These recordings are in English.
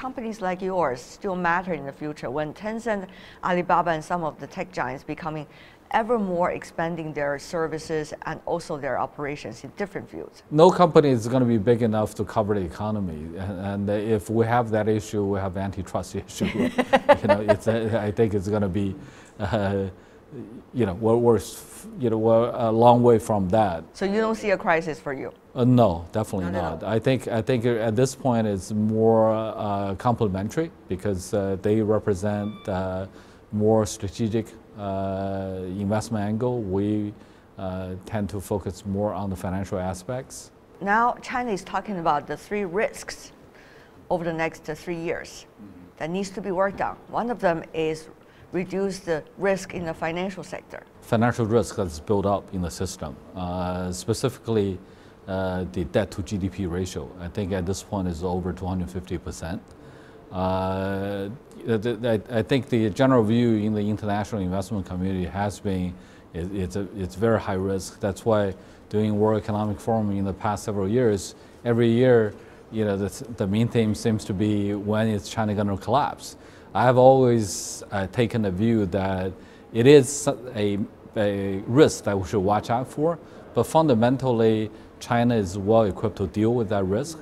companies like yours still matter in the future when Tencent, Alibaba, and some of the tech giants becoming ever more expanding their services and also their operations in different fields? No company is going to be big enough to cover the economy, and if we have that issue, we have antitrust issue. I think it's going to be, we're a long way from that. So you don't see a crisis for you? No, definitely not. I think at this point it's more complementary because they represent more strategic investment angle. We tend to focus more on the financial aspects. Now China is talking about the 3 risks over the next 3 years that needs to be worked on. One of them is reduce the risk in the financial sector. Financial risk that's built up in the system, specifically the debt to GDP ratio. I think at this point is over 250%. I think the general view in the international investment community has been it's very high risk. That's why doing World Economic Forum in the past several years, every year, the main theme seems to be when is China going to collapse. I have always taken the view that it is a risk that we should watch out for, but fundamentally, China is well equipped to deal with that risk,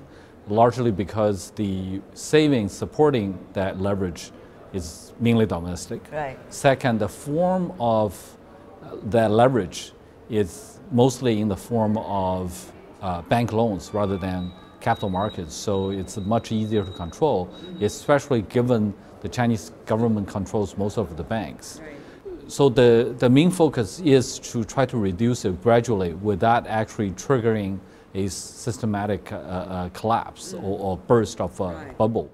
largely because the savings supporting that leverage is mainly domestic. Right. Second, the form of that leverage is mostly in the form of bank loans rather than capital markets, so it's much easier to control, especially given the Chinese government controls most of the banks. Right. So the main focus is to try to reduce it gradually without actually triggering a systematic collapse or burst of a bubble.